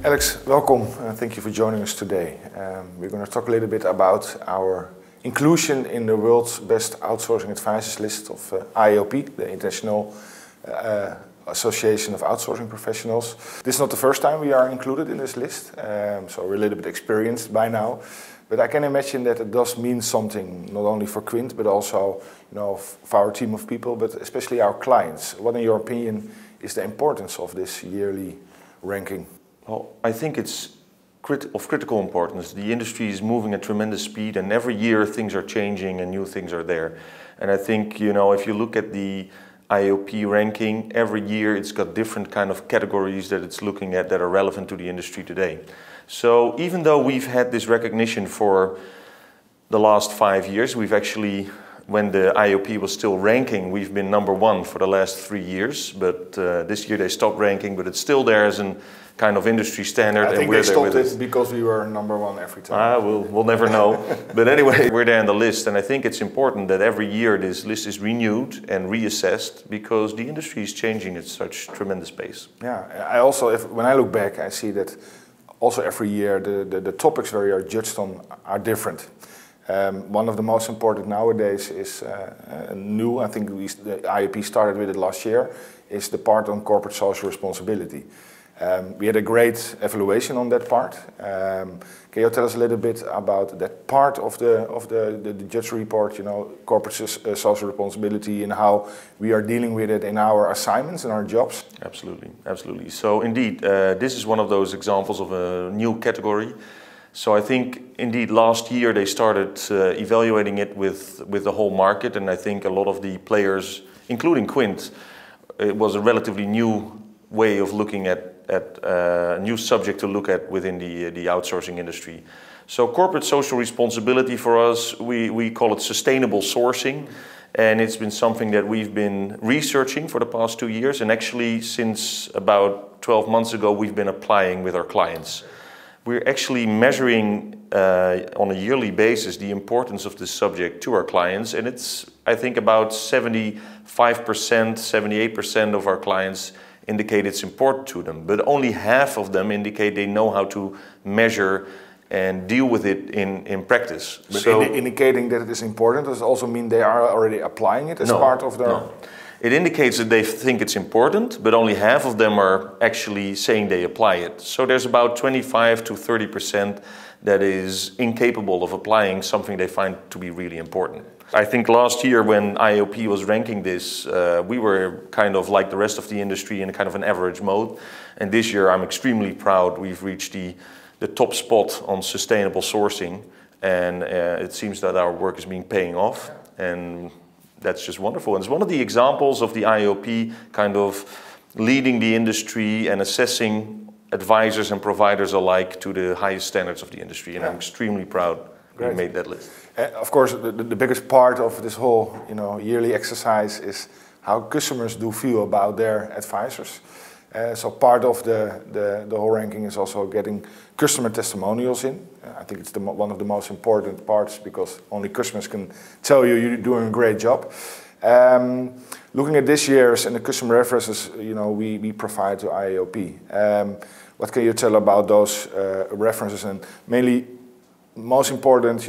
Alex, welcome. Thank you for joining us today. We're going to talk a little bit about our inclusion in the world's best outsourcing advisors list of IAOP, the International Association of Outsourcing Professionals. This is not the first time we are included in this list, so we're a little bit experienced by now. But I can imagine that it does mean something, not only for Quint, but also for our team of people, but especially our clients. What, in your opinion, is the importance of this yearly ranking? Well, I think it's of critical importance. The industry is moving at tremendous speed, and every year things are changing and new things are there. And I think, if you look at the IAOP ranking, every year it's got different kind of categories that it's looking at that are relevant to the industry today. So even though we've had this recognition for the last 5 years, we've actually, when the IAOP was still ranking, we've been #1 for the last 3 years. But this year they stopped ranking, but it's still there as a kind of industry standard. I think they stopped it because we were #1 every time. We'll never know. But anyway, we're there on the list, and I think it's important that every year this list is renewed and reassessed because the industry is changing at such tremendous pace. Yeah, I also, when I look back, I see that also every year the topics where you are judged on are different. One of the most important nowadays is new, I think the IAOP started with it last year, is the part on corporate social responsibility. We had a great evaluation on that part. Can you tell us a little bit about that part of the judge report, corporate social responsibility, and how we are dealing with it in our assignments and our jobs? Absolutely, absolutely. So indeed, this is one of those examples of a new category. So I think indeed last year they started evaluating it with the whole market, and I think a lot of the players, including Quint, it was a relatively new way of looking at a new subject to look at within the outsourcing industry. So corporate social responsibility for us, we call it sustainable sourcing, and it's been something that we've been researching for the past 2 years, and actually since about 12 months ago we've been applying with our clients. We're actually measuring on a yearly basis the importance of this subject to our clients, and it's, I think, about 75%, 78% of our clients indicate it's important to them, but only half of them indicate they know how to measure and deal with it in practice. But so, indicating that it is important, does it also mean they are already applying it as part of their... No. It indicates that they think it's important, but only half of them are actually saying they apply it. So there's about 25 to 30% that is incapable of applying something they find to be really important. I think last year when IAOP was ranking this, we were kind of like the rest of the industry in kind of an average mode. And this year I'm extremely proud we've reached the top spot on sustainable sourcing, and it seems that our work is paying off, and that's just wonderful. And it's one of the examples of the IAOP kind of leading the industry and assessing advisors and providers alike to the highest standards of the industry, and I'm extremely proud we made that list. Of course, the biggest part of this whole yearly exercise is how customers do feel about their advisors. So part of the whole ranking is also getting customer testimonials in. I think it's one of the most important parts because only customers can tell you you're doing a great job. Looking at this year's and the customer references, we provide to IAOP. What can you tell about those references, and mainly, most important,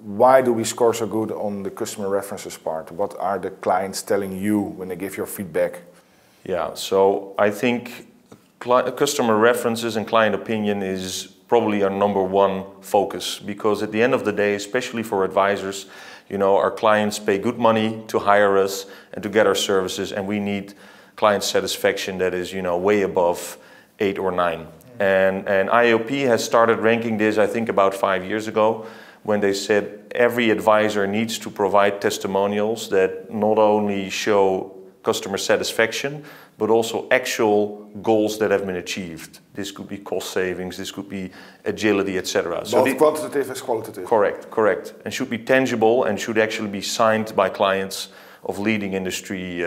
why do we score so good on the customer references part? What are the clients telling you when they give your feedback? Yeah, so I think customer references and client opinion is probably our #1 focus, because at the end of the day, especially for advisors, our clients pay good money to hire us and to get our services, and we need client satisfaction that is way above 8 or 9. And IAOP has started ranking this, I think, about 5 years ago, when they said every advisor needs to provide testimonials that not only show customer satisfaction, but also actual goals that have been achieved. This could be cost savings, this could be agility, etc. So both quantitative as qualitative. Correct. And should be tangible and should actually be signed by clients of leading industry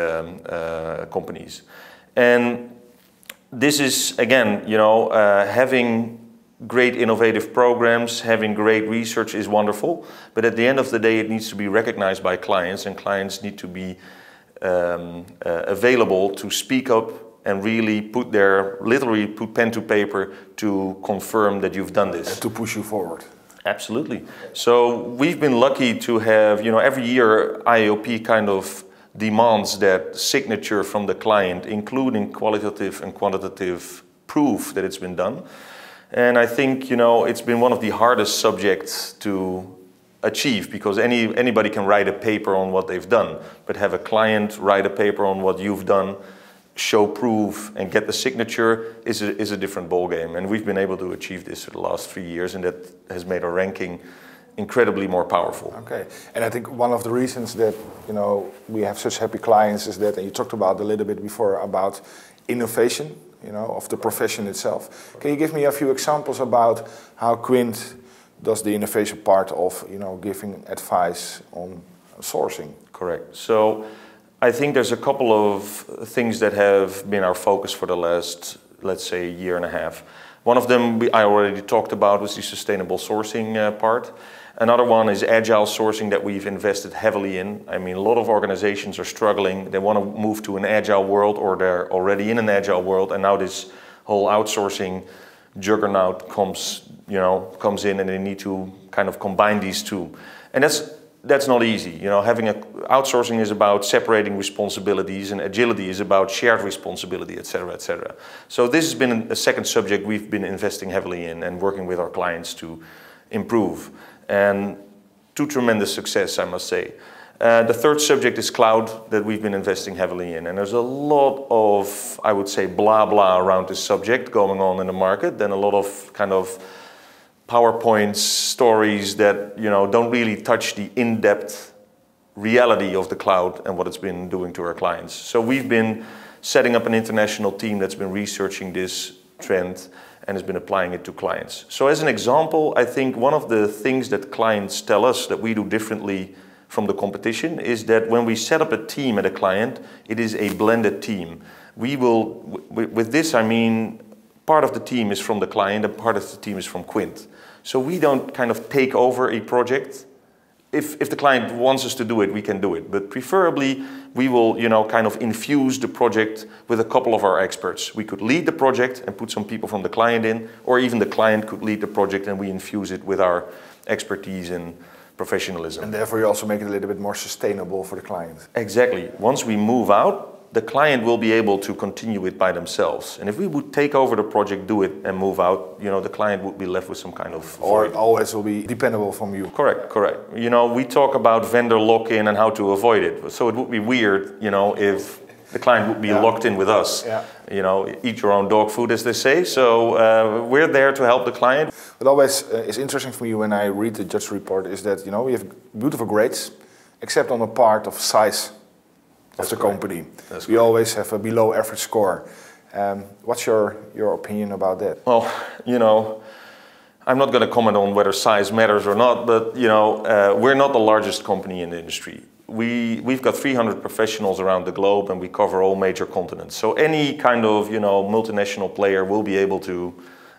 companies. And this is, again, having great innovative programs, having great research is wonderful, but at the end of the day it needs to be recognized by clients, and clients need to be available to speak up and really literally put pen to paper to confirm that you've done this. And to push you forward. Absolutely. So we've been lucky to have, every year IAOP kind of demands that signature from the client, including qualitative and quantitative proof that it's been done. And I think, it's been one of the hardest subjects to achieve, because anybody can write a paper on what they've done, but have a client write a paper on what you've done, show proof, and get the signature is a different ballgame. And we've been able to achieve this for the last 3 years, and that has made our ranking incredibly more powerful. Okay, and I think one of the reasons that we have such happy clients is that, and you talked about a little bit before about innovation, of the profession itself. Can you give me a few examples about how Quint does the innovation part of giving advice on sourcing? Correct. So I think there's a couple of things that have been our focus for the last, let's say, year and a half. One of them I already talked about was the sustainable sourcing part. Another one is agile sourcing that we've invested heavily in. I mean, a lot of organizations are struggling. They want to move to an agile world, or they're already in an agile world, and now this whole outsourcing juggernaut comes in, and they need to kind of combine these two. And that's not easy. Outsourcing is about separating responsibilities, and agility is about shared responsibility, et cetera, et cetera. So this has been a second subject we've been investing heavily in and working with our clients to improve. And to tremendous success, I must say. The third subject is cloud, that we've been investing heavily in. And there's a lot of, I would say, blah blah around this subject going on in the market, and a lot of kind of PowerPoint stories that don't really touch the in-depth reality of the cloud and what it's been doing to our clients. So we've been setting up an international team that's been researching this trend and has been applying it to clients. So as an example, I think one of the things that clients tell us that we do differently from the competition is that when we set up a team at a client, it is a blended team. With this I mean, part of the team is from the client and part of the team is from Quint. So we don't kind of take over a project. If the client wants us to do it, we can do it. But preferably, we will, kind of infuse the project with a couple of our experts. We could lead the project and put some people from the client in, or even the client could lead the project and we infuse it with our expertise and professionalism. And therefore you also make it a little bit more sustainable for the client. Exactly. Once we move out, the client will be able to continue it by themselves. And if we would take over the project, do it, and move out, the client would be left with some kind of void. Or always will be dependable from you. Correct, correct. We talk about vendor lock-in and how to avoid it. So it would be weird, if the client would be locked in with us. Yeah. Eat your own dog food, as they say. So we're there to help the client. What always is interesting for me when I read the judge report is that, we have beautiful grades, except on the part of size. Of the company. We always have a below average score. What's your opinion about that? Well, I'm not going to comment on whether size matters or not, but we're not the largest company in the industry. We've got 300 professionals around the globe, and we cover all major continents. So any kind of multinational player will be able to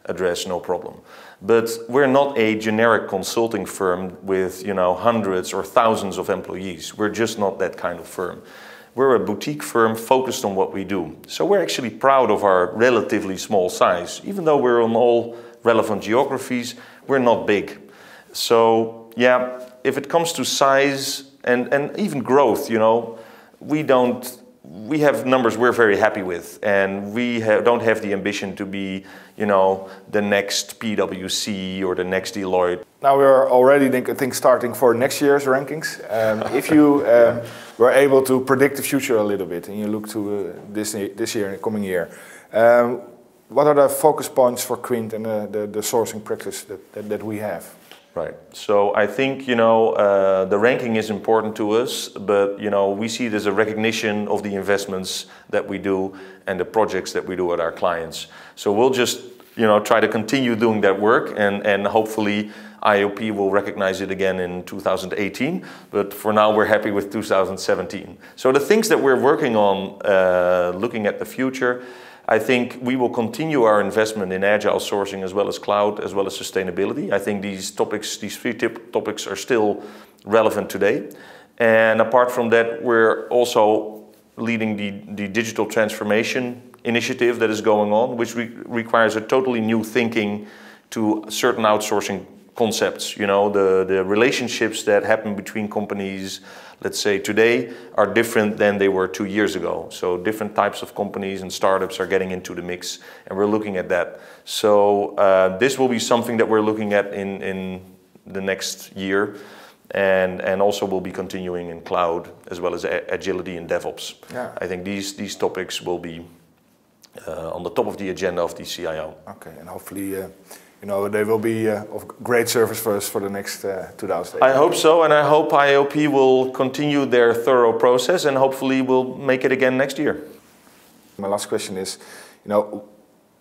address, no problem. But we're not a generic consulting firm with hundreds or thousands of employees. We're just not that kind of firm. We're a boutique firm focused on what we do. So we're actually proud of our relatively small size. Even though we're on all relevant geographies, we're not big. So yeah, if it comes to size and even growth, we have numbers we're very happy with, and we don't have the ambition to be, the next PwC or the next Deloitte. Now we're already, I think, starting for next year's rankings. If you were able to predict the future a little bit, and you look to this year and the coming year, what are the focus points for Quint and the sourcing practice that we have? Right. So I think, the ranking is important to us, but, we see it as a recognition of the investments that we do and the projects that we do with our clients. So we'll just, try to continue doing that work, and hopefully IAOP will recognize it again in 2018. But for now, we're happy with 2017. So the things that we're working on, looking at the future, I think we will continue our investment in agile sourcing as well as cloud, as well as sustainability. I think these three topics are still relevant today. And apart from that, we're also leading the digital transformation initiative that is going on, which requires a totally new thinking to certain outsourcing concepts. You know, the relationships that happen between companies, let's say today, are different than they were 2 years ago. So different types of companies and startups are getting into the mix, and we're looking at that. So this will be something that we're looking at in the next year, and also will be continuing in cloud as well as agility and DevOps. Yeah. I think these topics will be on the top of the agenda of the CIO. Okay, and hopefully you know, they will be of great service for us for the next 2018. I hope so, and I hope IAOP will continue their thorough process, and hopefully will make it again next year. My last question is, you know,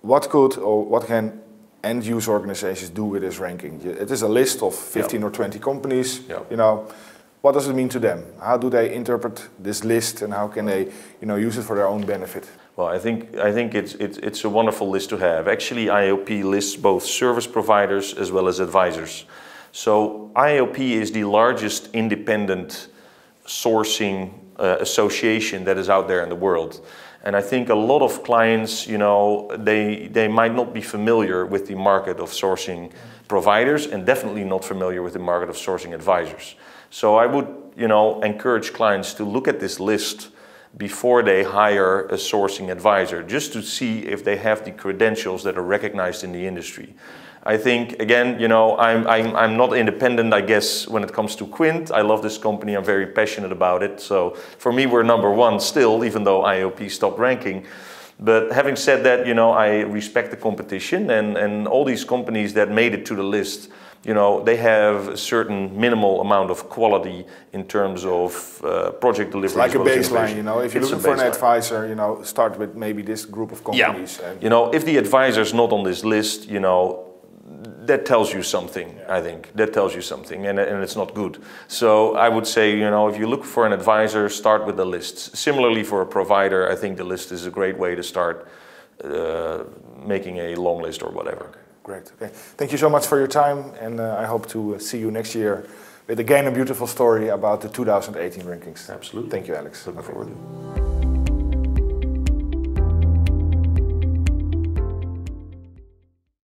what could or what can end-user organizations do with this ranking? It is a list of 15 or 20 companies. You know, what does it mean to them? How do they interpret this list, and how can they, you know, use it for their own benefit? Well, I think it's a wonderful list to have. Actually, IAOP lists both service providers as well as advisors. So IAOP is the largest independent sourcing association that is out there in the world. And I think a lot of clients, you know, they might not be familiar with the market of sourcing providers, and definitely not familiar with the market of sourcing advisors. So I would, you know, encourage clients to look at this list before they hire a sourcing advisor, just to see if they have the credentials that are recognized in the industry. I think, again, you know, I'm not independent, I guess, when it comes to Quint. I love this company, I'm very passionate about it. So for me, we're #1 still, even though IAOP stopped ranking. But having said that, you know, I respect the competition, and all these companies that made it to the list, you know, they have a certain minimal amount of quality in terms of project delivery. It's like a baseline, you know, if you're looking for an advisor, you know, start with maybe this group of companies. Yeah. You know, if the advisor's not on this list, you know, that tells you something, I think. That tells you something, and it's not good. So I would say, you know, if you look for an advisor, start with the list. Similarly for a provider, I think the list is a great way to start making a long list or whatever. Okay, great. Okay. Thank you so much for your time, and I hope to see you next year with again a beautiful story about the 2018 rankings. Absolutely. Thank you, Alex. Looking forward to it.